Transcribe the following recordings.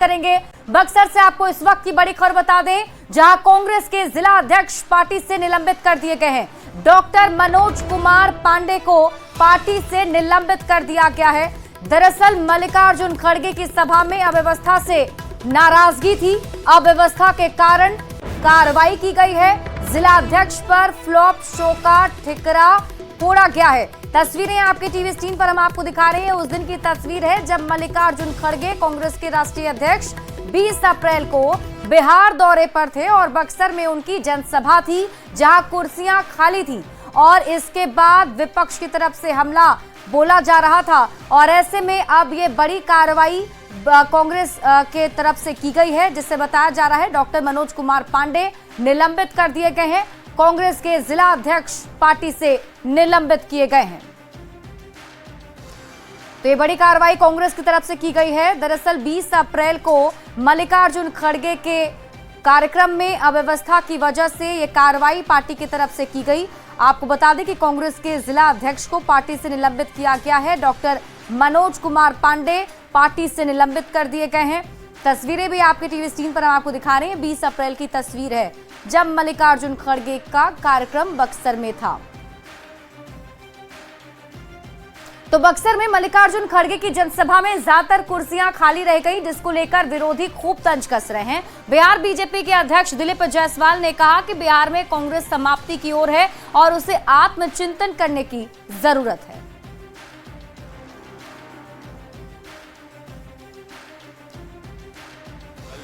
करेंगे। बक्सर से आपको इस वक्त की बड़ी खबर बता दें, जहां कांग्रेस के जिला अध्यक्ष पार्टी से निलंबित कर दिए गए हैं। डॉक्टर मनोज कुमार पांडे को पार्टी से निलंबित कर दिया गया है। दरअसल मल्लिकार्जुन खड़गे की सभा में अव्यवस्था से नाराजगी थी। अव्यवस्था के कारण कार्रवाई की गई है। जिला अध्यक्ष पर फ्लॉप शो का ठिकरा फोड़ा गया है। तस्वीरें आपके टीवी स्क्रीन पर हम आपको दिखा रहे हैं। उस दिन की तस्वीर है जब मल्लिकार्जुन खड़गे कांग्रेस के राष्ट्रीय अध्यक्ष 20 अप्रैल को बिहार दौरे पर थे और बक्सर में उनकी जनसभा थी, जहां कुर्सियां खाली थी और इसके बाद विपक्ष की तरफ से हमला बोला जा रहा था। और ऐसे में अब ये बड़ी कार्रवाई कांग्रेस के तरफ से की गई है, जिससे बताया जा रहा है डॉक्टर मनोज कुमार पांडे निलंबित कर दिए गए हैं। कांग्रेस के जिला अध्यक्ष पार्टी से निलंबित किए गए हैं। तो ये बड़ी कार्रवाई कांग्रेस की तरफ से की गई है। दरअसल 20 अप्रैल को मल्लिकार्जुन खड़गे के कार्यक्रम में अव्यवस्था की वजह से ये कार्रवाई पार्टी की तरफ से की गई। आपको बता दें कि कांग्रेस के जिला अध्यक्ष को पार्टी से निलंबित किया गया है। डॉक्टर मनोज कुमार पांडे पार्टी से निलंबित कर दिए गए हैं। तस्वीरें भी आपके टीवी स्क्रीन पर हम आपको दिखा रहे हैं। 20 अप्रैल की तस्वीर है जब मल्लिकार्जुन खड़गे का कार्यक्रम बक्सर में था। तो बक्सर में मल्लिकार्जुन खड़गे की जनसभा में ज्यादातर कुर्सियां खाली रह गई, जिसको लेकर विरोधी खूब तंज कस रहे हैं। बिहार बीजेपी के अध्यक्ष दिलीप जायसवाल ने कहा कि बिहार में कांग्रेस समाप्ति की ओर है और उसे आत्मचिंतन करने की जरूरत है।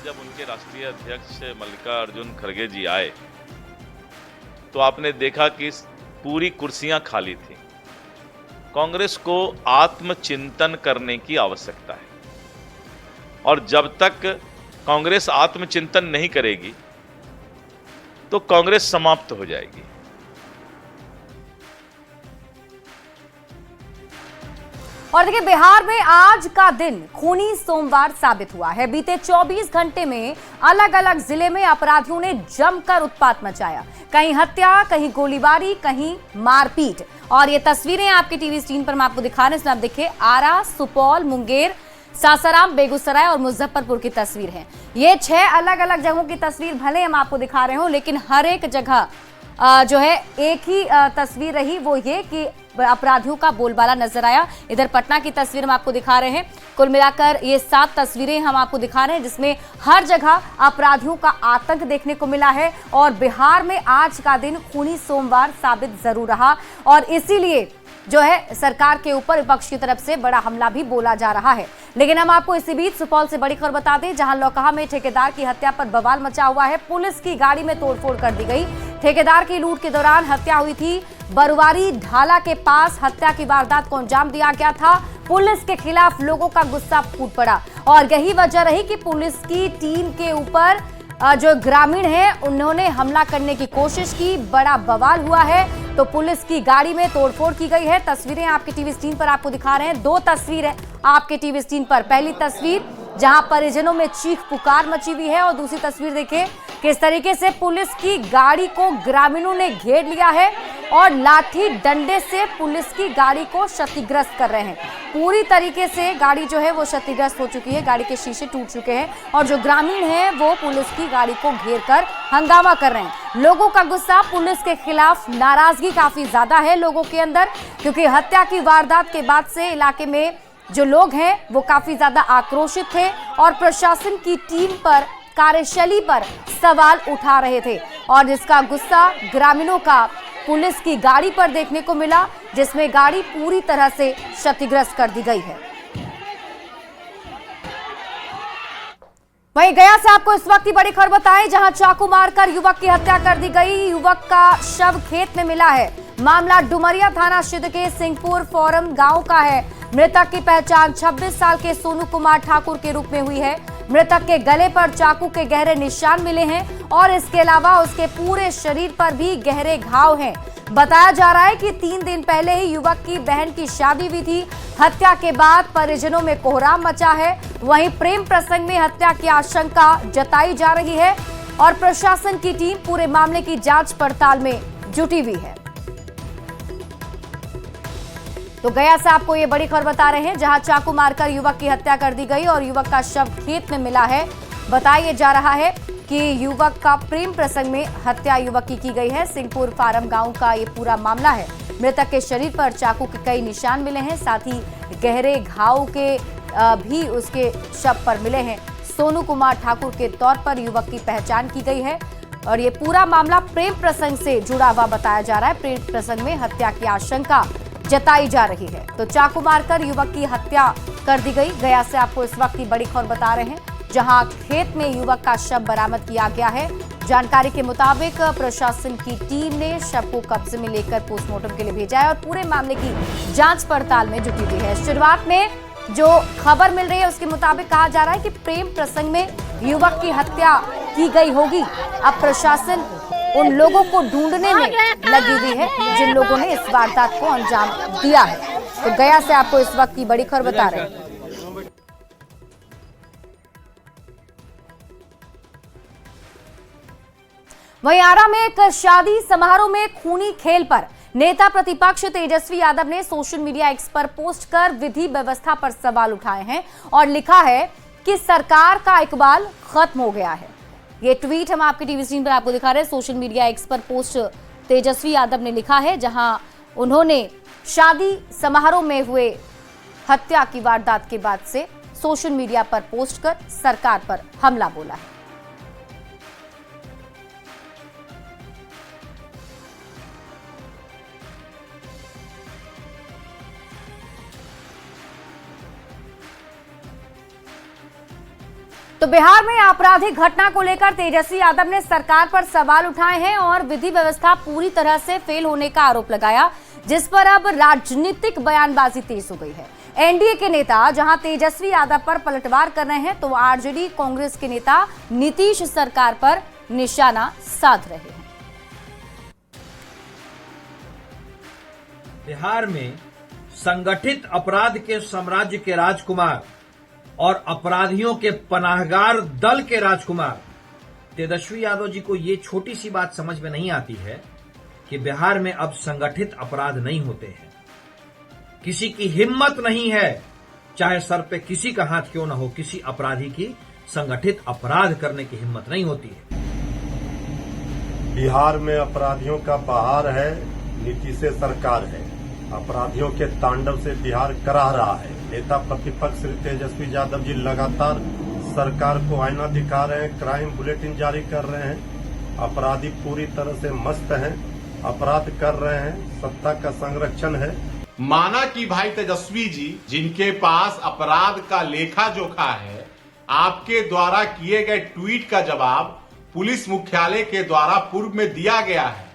जब उनके राष्ट्रीय अध्यक्ष मल्लिकार्जुन खड़गे जी आए तो आपने देखा कि पूरी कुर्सियां खाली थी। कांग्रेस को आत्मचिंतन करने की आवश्यकता है और जब तक कांग्रेस आत्मचिंतन नहीं करेगी तो कांग्रेस समाप्त हो जाएगी। और देखिए, बिहार में आज का दिन खूनी सोमवार साबित हुआ है। बीते 24 घंटे में अलग अलग जिले में अपराधियों ने जमकर उत्पात मचाया। कहीं हत्या, कहीं गोलीबारी, कहीं मारपीट। और ये तस्वीरें आपके टीवी स्क्रीन पर मैं आपको दिखा रहे हैं। इसमें आप देखिए, आरा, सुपौल, मुंगेर, सासाराम, बेगूसराय और मुजफ्फरपुर की तस्वीर है। ये 6 अलग अलग जगहों की तस्वीर भले हम आपको दिखा रहे हो, लेकिन हर एक जगह जो है एक ही तस्वीर रही, वो ये कि अपराधियों का बोलबाला नजर आया। इधर पटना की तस्वीर हम आपको दिखा रहे हैं। कुल मिलाकर ये 7 तस्वीरें हम आपको दिखा रहे हैं, जिसमें हर जगह अपराधियों का आतंक देखने को मिला है। और बिहार में आज का दिन खूनी सोमवार साबित जरूर रहा और इसीलिए जो है सरकार के ऊपर विपक्ष की तरफ से बड़ा हमला भी बोला जा रहा है। लेकिन हम आपको इसी बीच सुपौल से बड़ी खबर बता दें, जहां लौकहा में ठेकेदार की हत्या पर बवाल मचा हुआ है। पुलिस की गाड़ी में तोड़फोड़ कर दी गई। ठेकेदार की लूट के दौरान हत्या हुई थी। बरुवारी ढाला के पास हत्या की वारदात को अंजाम दिया गया था। पुलिस के खिलाफ लोगों का गुस्सा फूट पड़ा और यही वजह रही कि पुलिस की टीम के ऊपर जो ग्रामीण है उन्होंने हमला करने की कोशिश की। बड़ा बवाल हुआ है। तो पुलिस की गाड़ी में तोड़फोड़ की गई है। तस्वीरें आपके टीवी स्क्रीन पर आपको दिखा रहे हैं। 2 तस्वीर है आपके टीवी स्क्रीन पर। पहली तस्वीर जहां परिजनों में चीख पुकार मची हुई है और दूसरी तस्वीर देखिए किस तरीके से पुलिस की गाड़ी को ग्रामीणों ने घेर लिया है और लाठी डंडे से पुलिस की गाड़ी को क्षतिग्रस्त कर रहे हैं। पूरी तरीके से गाड़ी जो है वो क्षतिग्रस्त हो चुकी है। गाड़ी के शीशे टूट चुके हैं और जो ग्रामीण हैं वो पुलिस की गाड़ी को घेर कर हंगामा कर रहे हैं। लोगों का गुस्सा, पुलिस के खिलाफ नाराजगी काफी ज्यादा है लोगों के अंदर, क्योंकि हत्या की वारदात के बाद से इलाके में जो लोग हैं वो काफी ज्यादा आक्रोशित थे और प्रशासन की टीम पर, कार्यशैली पर सवाल उठा रहे थे। और जिसका गुस्सा ग्रामीणों का पुलिस की गाड़ी पर देखने को मिला, जिसमें गाड़ी पूरी तरह से क्षतिग्रस्त कर दी गई है। वहीं गया से आपको इस वक्त की बड़ी खबर बताएं, जहां चाकू मारकर युवक की हत्या कर दी गई। युवक का शव खेत में मिला है। मामला डुमरिया थाना क्षेत्र के सिंहपुर फोरम गांव का है। मृतक की पहचान 26 साल के सोनू कुमार ठाकुर के रूप में हुई है। मृतक के गले पर चाकू के गहरे निशान मिले हैं और इसके अलावा उसके पूरे शरीर पर भी गहरे घाव हैं। बताया जा रहा है कि 3 दिन पहले ही युवक की बहन की शादी हुई थी। हत्या के बाद परिजनों में कोहराम मचा है। वहीं प्रेम प्रसंग में हत्या की आशंका जताई जा रही है और प्रशासन की टीम पूरे मामले की जांच पड़ताल में जुटी हुई है। तो गया से आपको ये बड़ी खबर बता रहे हैं, जहां चाकू मारकर युवक की हत्या कर दी गई और युवक का शव खेत में मिला है। बताया जा रहा है कि युवक का प्रेम प्रसंग में हत्या युवक की गई है। सिंहपुर फार्म गांव का ये पूरा मामला है। मृतक के शरीर पर चाकू के कई निशान मिले हैं, साथ ही गहरे घाव के भी उसके शव पर मिले हैं। सोनू कुमार ठाकुर के तौर पर युवक की पहचान की गई है और ये पूरा मामला प्रेम प्रसंग से जुड़ा हुआ बताया जा रहा है। प्रेम प्रसंग में हत्या की आशंका जताई जा रही है। तो चाकू मारकर युवक की हत्या कर दी गई। गया से आपको इस वक्त की बड़ी खबर बता रहे हैं, जहां खेत में युवक का शव बरामद किया गया है। जानकारी के मुताबिक प्रशासन की टीम ने शव को कब्जे में लेकर पोस्टमार्टम के लिए भेजा है और पूरे मामले की जांच पड़ताल में जुटी हुई है। शुरुआत में जो खबर मिल रही है उसके मुताबिक कहा जा रहा है कि प्रेम प्रसंग में युवक की हत्या की गई होगी। अब प्रशासन उन लोगों को ढूंढने में लगी हुई है जिन लोगों ने इस वारदात को अंजाम दिया है। तो गया से आपको इस वक्त की बड़ी खबर बता रहे हैं। वहीं आरा में एक शादी समारोह में खूनी खेल पर नेता प्रतिपक्ष तेजस्वी यादव ने सोशल मीडिया एक्स पर पोस्ट कर विधि व्यवस्था पर सवाल उठाए हैं और लिखा है कि सरकार का इकबाल खत्म हो गया है। ये ट्वीट हम आपके टीवी स्क्रीन पर आपको दिखा रहे हैं। सोशल मीडिया एक्स पर पोस्ट तेजस्वी यादव ने लिखा है, जहां उन्होंने शादी समारोह में हुए हत्या की वारदात के बाद से सोशल मीडिया पर पोस्ट कर सरकार पर हमला बोला है। तो बिहार में आपराधिक घटना को लेकर तेजस्वी यादव ने सरकार पर सवाल उठाए हैं और विधि व्यवस्था पूरी तरह से फेल होने का आरोप लगाया, जिस पर अब राजनीतिक बयानबाजी तेज हो गई है। एनडीए के नेता जहां तेजस्वी यादव पर पलटवार कर रहे हैं, तो आरजेडी कांग्रेस के नेता नीतीश सरकार पर निशाना साध रहे हैं। बिहार में संगठित अपराध के साम्राज्य के राजकुमार और अपराधियों के पनाहगार दल के राजकुमार तेजस्वी यादव जी को ये छोटी सी बात समझ में नहीं आती है कि बिहार में अब संगठित अपराध नहीं होते हैं। किसी की हिम्मत नहीं है, चाहे सर पे किसी का हाथ क्यों ना हो, किसी अपराधी की संगठित अपराध करने की हिम्मत नहीं होती है। बिहार में अपराधियों का बहार है, नीतीश सरकार है। अपराधियों के तांडव से बिहार कराह रहा है। नेता प्रतिपक्ष श्री तेजस्वी यादव जी लगातार सरकार को आईना दिखा रहे हैं, क्राइम बुलेटिन जारी कर रहे हैं। अपराधी पूरी तरह से मस्त हैं, अपराध कर रहे हैं, सत्ता का संरक्षण है। माना कि भाई तेजस्वी जी जिनके पास अपराध का लेखा जोखा है, आपके द्वारा किए गए ट्वीट का जवाब पुलिस मुख्यालय के द्वारा पूर्व में दिया गया है।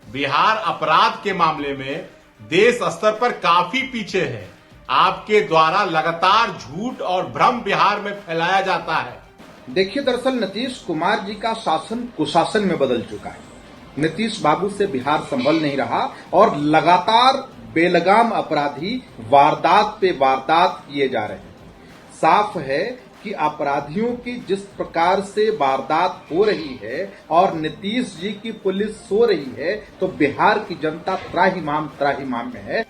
बिहार अपराध के मामले में देश स्तर पर काफी पीछे है। आपके द्वारा लगातार झूठ और भ्रम बिहार में फैलाया जाता है। देखिए, दरअसल नीतीश कुमार जी का शासन कुशासन में बदल चुका है। नीतीश बाबू से बिहार संभल नहीं रहा और लगातार बेलगाम अपराधी वारदात पे वारदात किए जा रहे हैं। साफ है कि अपराधियों की जिस प्रकार से वारदात हो रही है और नीतीश जी की पुलिस सो रही है, तो बिहार की जनता त्राहिमाम में है।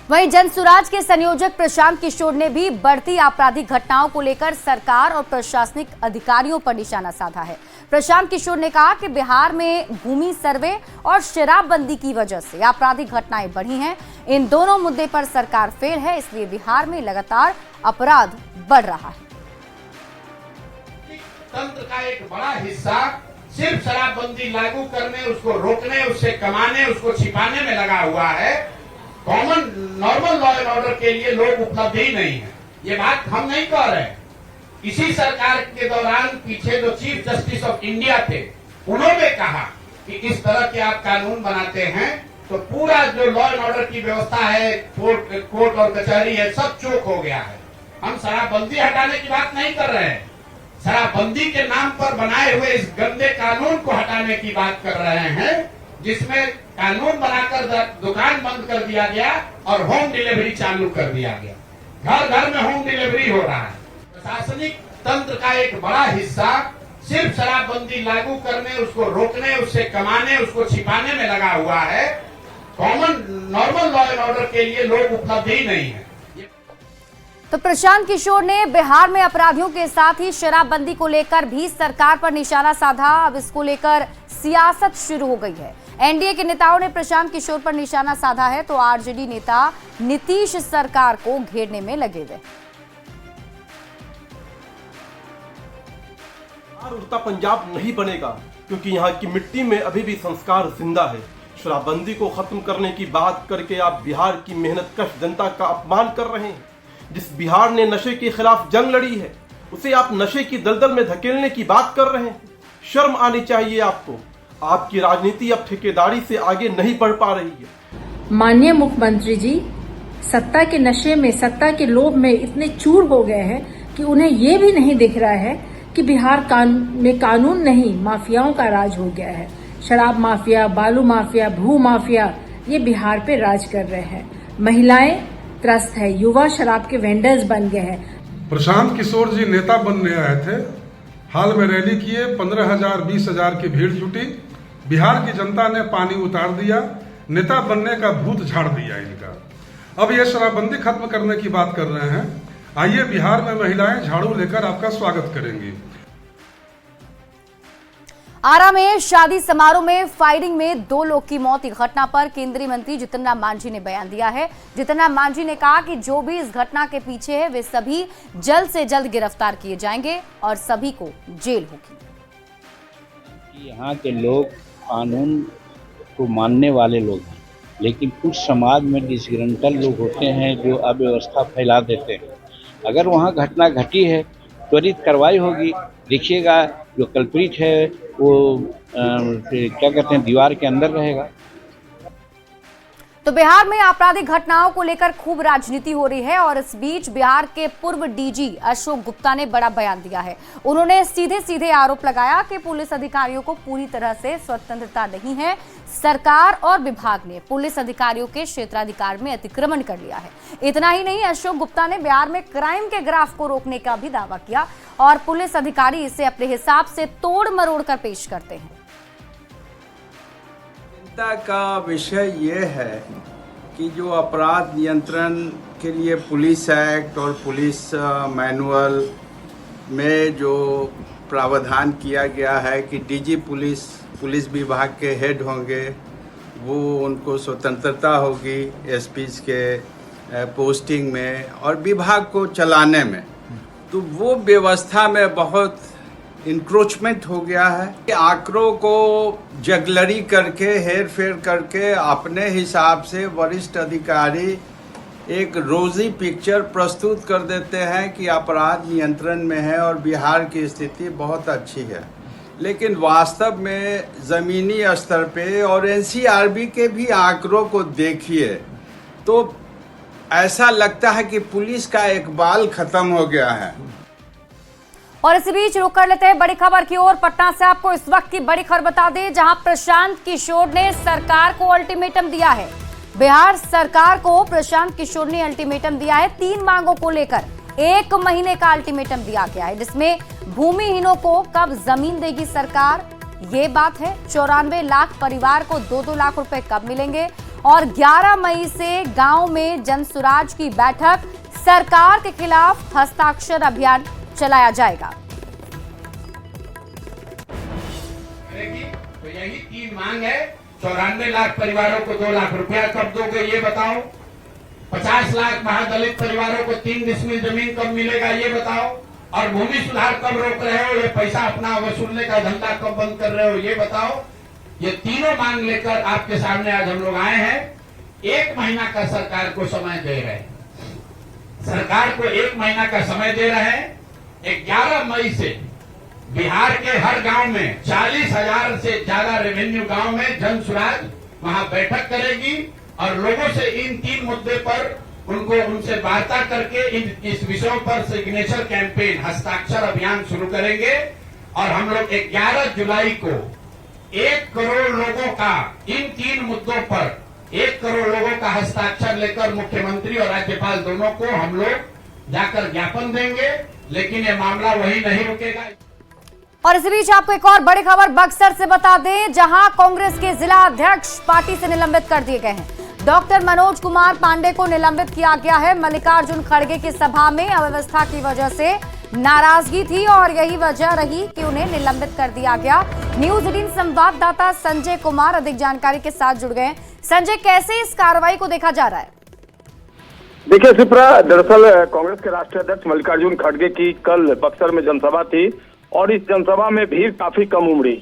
वहीं जनसुराज के संयोजक प्रशांत किशोर ने भी बढ़ती आपराधिक घटनाओं को लेकर सरकार और प्रशासनिक अधिकारियों पर निशाना साधा है। प्रशांत किशोर ने कहा कि बिहार में भूमि सर्वे और शराबबंदी की वजह से आपराधिक घटनाएं बढ़ी हैं। इन दोनों मुद्दे पर सरकार फेल है, इसलिए बिहार में लगातार अपराध बढ़ रहा है। तंत्र का एक बड़ा हिस्सा सिर्फ शराबबंदी लागू करने, उसको रोकने, उससे कमाने, उसको छिपाने में लगा हुआ है। Common normal law and order के लिए लोग उपलब्ध ही नहीं है। ये बात हम नहीं कह रहे। इसी सरकार के दौरान पीछे जो चीफ जस्टिस ऑफ इंडिया थे, उन्होंने कहा कि इस तरह के आप कानून बनाते हैं तो पूरा जो लॉ एंड ऑर्डर की व्यवस्था है, कोर्ट और कचहरी है, सब चोक हो गया है। हम शराबबंदी हटाने की बात नहीं कर रहे हैं, शराबबंदी के नाम पर बनाए हुए इस गंदे कानून को हटाने की बात कर रहे हैं, जिसमें कानून बनाकर दुकान बंद कर दिया गया और होम डिलीवरी चालू कर दिया गया। घर घर में होम डिलीवरी हो रहा है। प्रशासनिक तंत्र का एक बड़ा हिस्सा सिर्फ शराबबंदी लागू करने, उसको रोकने, उससे कमाने, उसको छिपाने में लगा हुआ है। Common normal law and order के लिए लोग उपलब्ध ही नहीं है। तो प्रशांत किशोर ने बिहार में अपराधियों के साथ ही शराबबंदी को लेकर भी सरकार पर निशाना साधा। अब इसको लेकर सियासत शुरू हो गई है। एनडीए के नेताओं ने प्रशांत किशोर पर निशाना साधा है तो आरजेडी नेता नीतीश सरकार को घेरने में लगे हुए। उड़ता पंजाब नहीं बनेगा क्योंकि यहाँ की मिट्टी में अभी भी संस्कार जिंदा है। शराबबंदी को खत्म करने की बात करके आप बिहार की मेहनतकश जनता का अपमान कर रहे हैं। जिस बिहार ने नशे के खिलाफ जंग लड़ी है उसे आप नशे की दलदल में धकेलने की बात कर रहे हैं। शर्म आनी चाहिए आपको। आपकी राजनीति अब ठेकेदारी से आगे नहीं बढ़ पा रही है। माननीय मुख्यमंत्री जी सत्ता के नशे में, सत्ता के लोभ में इतने चूर हो गए हैं कि उन्हें ये भी नहीं दिख रहा है कि बिहार में कानून नहीं माफियाओं का राज हो गया है। शराब माफिया, बालू माफिया, भू माफिया ये बिहार पे राज कर रहे हैं। महिलाएं त्रस्त है, युवा शराब के वेंडर्स बन गए हैं। प्रशांत किशोर जी नेता बनने आए थे, हाल में रैली किए, 15,000 20,000 की भीड़ जुटी। बिहार की जनता ने पानी उतार दिया, नेता बनने का भूत झाड़ दिया इनका। अब ये शराबबंदी खत्म करने की बात कर रहे हैं। आइए बिहार में महिलाएं झाड़ू लेकर आपका स्वागत करेंगी। आरा में शादी समारोह में फायरिंग में 2 लोग की मौत की घटना पर केंद्रीय मंत्री जितन राम मांझी ने बयान दिया है। जितन राम मांझी ने कहा कि जो भी इस घटना के पीछे है वे सभी जल्द से जल्द गिरफ्तार किए जाएंगे और सभी को जेल होगी। यहाँ के लोग कानून को मानने वाले लोग हैं, लेकिन कुछ समाज में डिसग्रंटल लोग होते हैं जो अव्यवस्था फैला देते हैं। अगर वहाँ घटना घटी है त्वरित कार्रवाई होगी। देखिएगा जो कल्प्रिट है वो क्या कहते हैं दीवार के अंदर रहेगा। तो बिहार में आपराधिक घटनाओं को लेकर खूब राजनीति हो रही है और इस बीच बिहार के पूर्व डीजी अशोक गुप्ता ने बड़ा बयान दिया है। उन्होंने सीधे सीधे आरोप लगाया कि पुलिस अधिकारियों को पूरी तरह से स्वतंत्रता नहीं है। सरकार और विभाग ने पुलिस अधिकारियों के क्षेत्राधिकार में अतिक्रमण कर लिया है। इतना ही नहीं, अशोक गुप्ता ने बिहार में क्राइम के ग्राफ को रोकने का भी दावा किया और पुलिस अधिकारी इसे अपने हिसाब से तोड़ मरोड़ कर पेश करते हैं। चिंता का विषय ये है कि जो अपराध नियंत्रण के लिए पुलिस एक्ट और पुलिस मैनुअल में जो प्रावधान किया गया है कि डीजी पुलिस विभाग के हेड होंगे, वो उनको स्वतंत्रता होगी एसपीज के पोस्टिंग में और विभाग को चलाने में, तो वो व्यवस्था में बहुत इंक्रोचमेंट हो गया है। आंकड़ों को जगलरी करके हेर फेर करके अपने हिसाब से वरिष्ठ अधिकारी एक रोजी पिक्चर प्रस्तुत कर देते हैं कि अपराध नियंत्रण में है और बिहार की स्थिति बहुत अच्छी है, लेकिन वास्तव में ज़मीनी स्तर पे और एनसीआरबी के भी आंकड़ों को देखिए तो ऐसा लगता है कि पुलिस का एक बाल खत्म हो गया है। और इसी बीच रुक कर लेते हैं बड़ी खबर की ओर। पटना से आपको इस वक्त की बड़ी खबर बता दें, जहां प्रशांत किशोर ने सरकार को अल्टीमेटम दिया है। बिहार सरकार को प्रशांत किशोर ने अल्टीमेटम दिया है। 3 मांगों को लेकर 1 महीने का अल्टीमेटम दिया गया है, जिसमें भूमिहीनों को कब जमीन देगी सरकार, ये बात है। 94 लाख परिवार को 2-2 लाख रुपए कब मिलेंगे और 11 मई से गांव में जनसुराज की बैठक, सरकार के खिलाफ हस्ताक्षर अभियान चलाया जाएगा। तो यही 3 मांग है। 94 लाख परिवारों को 2 लाख रुपया कब दोगे ये बताओ। 50 लाख महादलित परिवारों को 3 डिसमिल जमीन कब मिलेगा ये बताओ। और भूमि सुधार कब रोक रहे हो, ये पैसा अपना वसूलने का धंधा कब बंद कर रहे हो ये बताओ। ये तीनों मांग लेकर आपके सामने आज हम लोग आए हैं। 1 महीना का सरकार को समय दे रहे हैं। सरकार को 1 महीना का समय दे रहे हैं। 11 मई से बिहार के हर गांव में 40,000 से ज्यादा रेवेन्यू गांव में जनसुराज वहां बैठक करेगी और लोगों से इन 3 मुद्दे पर उनसे वार्ता करके इस विषयों पर सिग्नेचर कैंपेन, हस्ताक्षर अभियान शुरू करेंगे। और हम लोग 11 जुलाई को 1 करोड़ लोगों का इन 3 मुद्दों पर 1 करोड़ लोगों का हस्ताक्षर लेकर मुख्यमंत्री और राज्यपाल दोनों को हम लोग जाकर ज्ञापन देंगे। लेकिन ये मामला वही नहीं रुकेगा। और इसी बीच आपको एक और बड़ी खबर बक्सर से बता दें, जहां कांग्रेस के जिला अध्यक्ष पार्टी से निलंबित कर दिए गए हैं। डॉक्टर मनोज कुमार पांडे को निलंबित किया गया है। मल्लिकार्जुन खड़गे की सभा में अव्यवस्था की वजह से नाराजगी थी और यही वजह रही कि उन्हें निलंबित कर दिया गया। न्यूज 18 संवाददाता संजय कुमार अधिक जानकारी के साथ जुड़ गए। संजय, कैसे इस कार्रवाई को देखा जा रहा है? देखिए शिप्रा, दरअसल कांग्रेस के राष्ट्रीय अध्यक्ष मल्लिकार्जुन खड़गे की कल बक्सर में जनसभा थी और इस जनसभा में भीड़ काफी कम उमड़ी,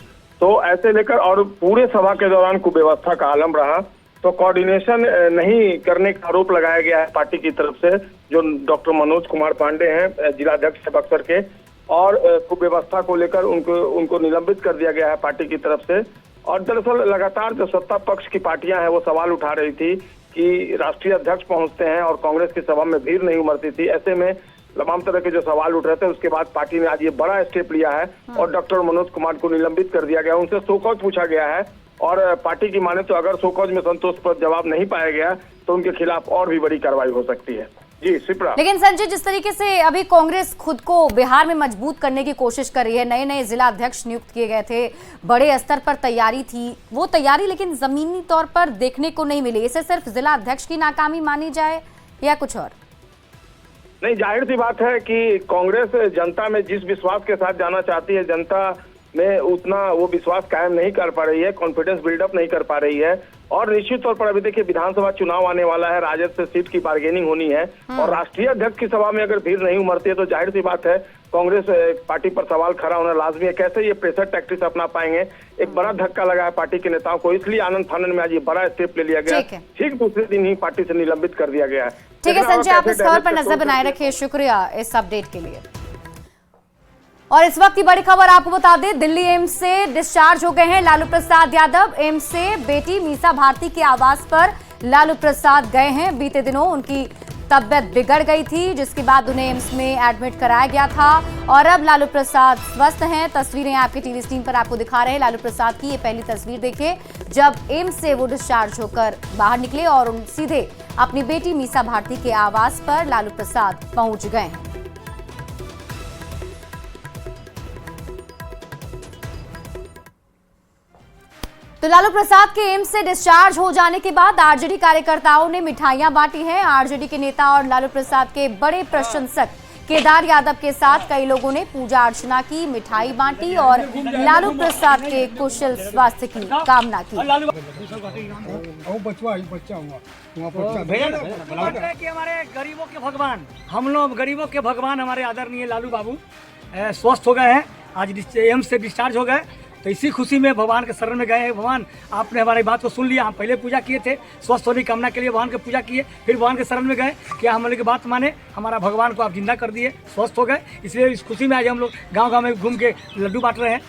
तो ऐसे लेकर और पूरे सभा के दौरान कुव्यवस्था का आलम रहा, तो कोऑर्डिनेशन नहीं करने का आरोप लगाया गया है पार्टी की तरफ से। जो डॉक्टर मनोज कुमार पांडे हैं जिला अध्यक्ष है बक्सर के, और कुव्यवस्था को लेकर उनको निलंबित कर दिया गया है पार्टी की तरफ से। और दरअसल लगातार जो सत्ता पक्ष की पार्टियां हैं वो सवाल उठा रही थी कि राष्ट्रीय अध्यक्ष पहुंचते हैं और कांग्रेस की सभा में भीड़ नहीं उमड़ती थी। ऐसे में तमाम तरह के जो सवाल उठ रहे थे, उसके बाद पार्टी ने आज ये बड़ा स्टेप लिया है और डॉक्टर मनोज कुमार को निलंबित कर दिया गया। उनसे शोकॉज पूछा गया है और पार्टी की माने तो अगर शोकॉज में संतोषप्रद जवाब नहीं पाया गया तो उनके खिलाफ और भी बड़ी कार्रवाई हो सकती है। जी शिप्रा। लेकिन संजय, जिस तरीके से अभी कांग्रेस खुद को बिहार में मजबूत करने की कोशिश कर रही है, नए नए जिला अध्यक्ष नियुक्त किए गए थे, बड़े स्तर पर तैयारी थी, वो तैयारी लेकिन जमीनी तौर पर देखने को नहीं मिली। इसे सिर्फ जिला अध्यक्ष की नाकामी मानी जाए या कुछ और? नहीं, जाहिर सी बात है कि कांग्रेस जनता में जिस विश्वास के साथ जाना चाहती है, जनता में उतना वो विश्वास कायम नहीं कर पा रही है, कॉन्फिडेंस बिल्डअप नहीं कर पा रही है। और निश्चित तौर पर अभी देखिए विधानसभा चुनाव आने वाला है, राजद से सीट की बार्गेनिंग होनी है और राष्ट्रीय अध्यक्ष की सभा में अगर भीड़ नहीं उमड़ती है तो जाहिर सी बात है कांग्रेस पार्टी पर सवाल खड़ा होना लाजमी है। कैसे ये प्रेशर टैक्टिक्स अपना पाएंगे? एक बड़ा धक्का लगा है पार्टी के नेताओं को, इसलिए आनंद फानन में आज ये बड़ा स्टेप ले लिया गया। ठीक दूसरे दिन ही पार्टी से निलंबित कर दिया गया है। ठीक है संजय, आप इस खबर पर नजर बनाए रखिए। शुक्रिया इस अपडेट के लिए। और इस वक्त की बड़ी खबर आपको बता दें, दिल्ली एम्स से डिस्चार्ज हो गए हैं लालू प्रसाद यादव। एम्स से बेटी मीसा भारती के आवास पर लालू प्रसाद गए हैं। बीते दिनों उनकी तबियत बिगड़ गई थी, जिसके बाद उन्हें एम्स में एडमिट कराया गया था और अब लालू प्रसाद स्वस्थ हैं। तस्वीरें आपके टीवी स्क्रीन पर आपको दिखा रहे हैं लालू प्रसाद की। ये पहली तस्वीर देखिए जब एम्स से वो डिस्चार्ज होकर बाहर निकले और उन सीधे अपनी बेटी मीसा भारती के आवास पर लालू प्रसाद पहुंच गए हैं। तो लालू प्रसाद के एम्स से डिस्चार्ज हो जाने के बाद आरजेडी कार्यकर्ताओं ने मिठाइयां बांटी हैं। आरजेडी के नेता और लालू प्रसाद के बड़े प्रशंसक केदार यादव के साथ कई लोगों ने पूजा अर्चना की, मिठाई बांटी और लालू प्रसाद के कुशल स्वास्थ्य की कामना की। हमारे गरीबों के भगवान, हम लोग गरीबों के भगवान हमारे आदरणीय लालू बाबू स्वस्थ हो गए हैं, आज एम्स से डिस्चार्ज हो गए। तो इसी खुशी में भगवान के शरण में गए हैं। भगवान आपने हमारी बात को सुन लिया, हम पहले पूजा किए थे, स्वस्थ होने की कामना के लिए भगवान की पूजा किए, फिर भगवान के शरण में गए, क्या हम लोग की बात माने, हमारा भगवान को आप जिंदा कर दिए, स्वस्थ हो गए। इसलिए इस खुशी में आज हम लोग गाँव में घूम के लड्डू बांट रहे हैं।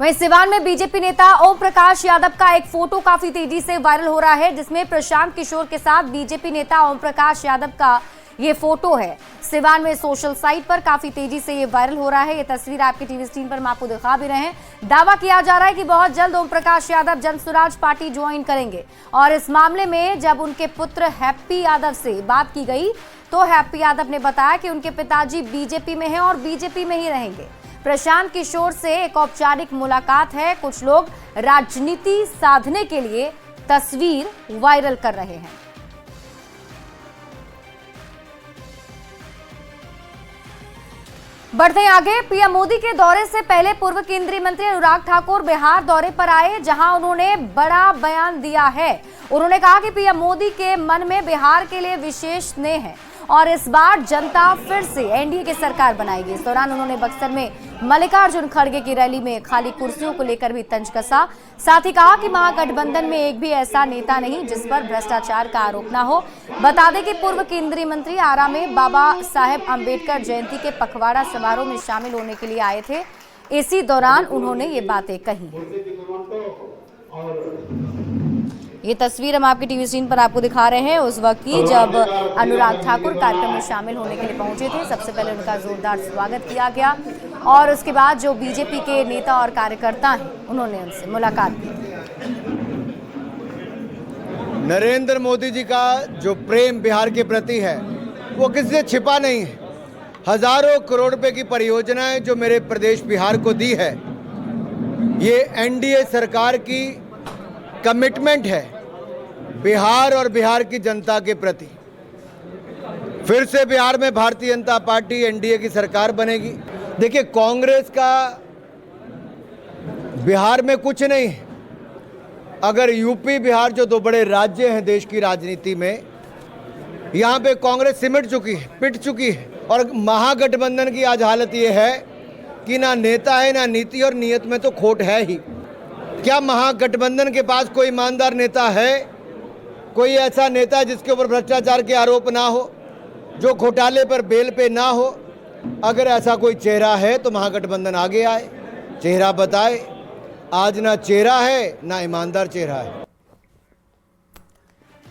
वहीं सिवान में बीजेपी नेता ओम प्रकाश यादव का एक फोटो काफी तेजी से वायरल हो रहा है, जिसमें प्रशांत किशोर के साथ बीजेपी नेता ओम प्रकाश यादव का ये फोटो है। सिवान में सोशल साइट पर काफी तेजी से ये वायरल हो रहा है। ये तस्वीर आपकी टीवी स्क्रीन पर हम आपको दिखा भी रहे हैं। दावा किया जा रहा है कि बहुत जल्द ओम प्रकाश यादव जन स्वराज पार्टी ज्वाइन करेंगे और इस मामले में जब उनके पुत्र हैप्पी यादव से बात की गई तो हैप्पी यादव ने बताया कि उनके पिताजी बीजेपी में हैं और बीजेपी में ही रहेंगे। प्रशांत किशोर से एक औपचारिक मुलाकात है। कुछ लोग राजनीति साधने के लिए तस्वीर वायरल कर रहे हैं। बढ़ते हैं आगे। पीएम मोदी के दौरे से पहले पूर्व केंद्रीय मंत्री अनुराग ठाकुर बिहार दौरे पर आए, जहां उन्होंने बड़ा बयान दिया है। उन्होंने कहा कि पीएम मोदी के मन में बिहार के लिए विशेष स्नेह है और इस बार जनता फिर से एनडीए की सरकार बनाएगी। इस दौरान उन्होंने बक्सर में मल्लिकार्जुन खड़गे की रैली में खाली कुर्सियों को लेकर भी तंज कसा। साथ ही कहा कि महागठबंधन में एक भी ऐसा नेता नहीं जिस पर भ्रष्टाचार का आरोप न हो। बता दें कि पूर्व केंद्रीय मंत्री आरा में बाबा साहेब अंबेडकर जयंती के पखवाड़ा समारोह में शामिल होने के लिए आए थे। इसी दौरान उन्होंने ये बातें कही। ये तस्वीर हम आपकी टीवी स्क्रीन पर आपको दिखा रहे हैं उस वक्त की जब अनुराग ठाकुर कार्यक्रम में शामिल होने के लिए पहुंचे थे। सबसे पहले उनका जोरदार स्वागत किया गया और उसके बाद जो बीजेपी के नेता और कार्यकर्ता हैं उन्होंने उनसे मुलाकात की। नरेंद्र मोदी जी का जो प्रेम बिहार के प्रति है वो किसी से छिपा नहीं है। हजारों करोड़ रुपए की परियोजनाएं जो मेरे प्रदेश बिहार को दी है, ये एनडीए सरकार की कमिटमेंट है बिहार और बिहार की जनता के प्रति। फिर से बिहार में भारतीय जनता पार्टी एनडीए की सरकार बनेगी। देखिए, कांग्रेस का बिहार में कुछ नहीं है। अगर यूपी बिहार जो दो बड़े राज्य हैं देश की राजनीति में, यहाँ पे कांग्रेस सिमट चुकी है, पिट चुकी है। और महागठबंधन की आज हालत ये है कि ना नेता है ना नीति, और नीयत में तो खोट है ही। क्या महागठबंधन के पास कोई ईमानदार नेता है? कोई ऐसा नेता जिसके ऊपर भ्रष्टाचार के आरोप ना हो, जो घोटाले पर बेल पे ना हो? अगर ऐसा कोई चेहरा है तो महागठबंधन आगे आए, चेहरा बताए। आज ना चेहरा है ना ईमानदार चेहरा है।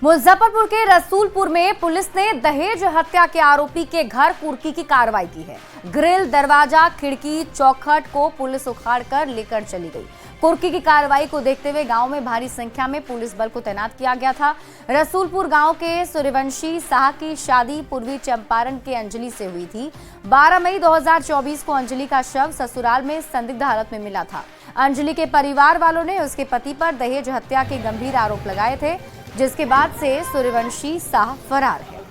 मुजफ्फरपुर के रसूलपुर में पुलिस ने दहेज हत्या के आरोपी के घर कुर्की की कार्रवाई की है। ग्रिल, दरवाजा, खिड़की, चौखट को पुलिस उखाड़कर लेकर चली गई। कुर्की की कार्रवाई को देखते हुए गांव में भारी संख्या में पुलिस बल को तैनात किया गया था। रसूलपुर गांव के सूर्यवंशी शाह की शादी पूर्वी चंपारण के अंजलि से हुई थी। 12 मई 2024 को अंजलि का शव ससुराल में संदिग्ध हालत में मिला था। अंजलि के परिवार वालों ने उसके पति पर दहेज हत्या के गंभीर आरोप लगाए थे, जिसके बाद से सूर्यवंशी शाह फरार है।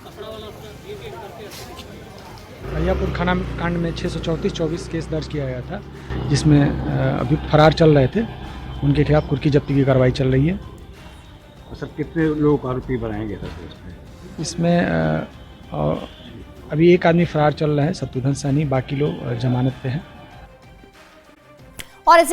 अहियापुर थाना कांड में 634-24 केस दर्ज किया गया था, जिसमें अभी फरार चल रहे थे। उनके खिलाफ कुर्की जब्ती की कार्रवाई चल रही है। सर, कितने लोग आरोपी बनाएंगे इसमें? अभी एक आदमी फरार चल रहा है, शत्रुघ्न सैनी, बाकी लोग जमानत पे हैं। और इसी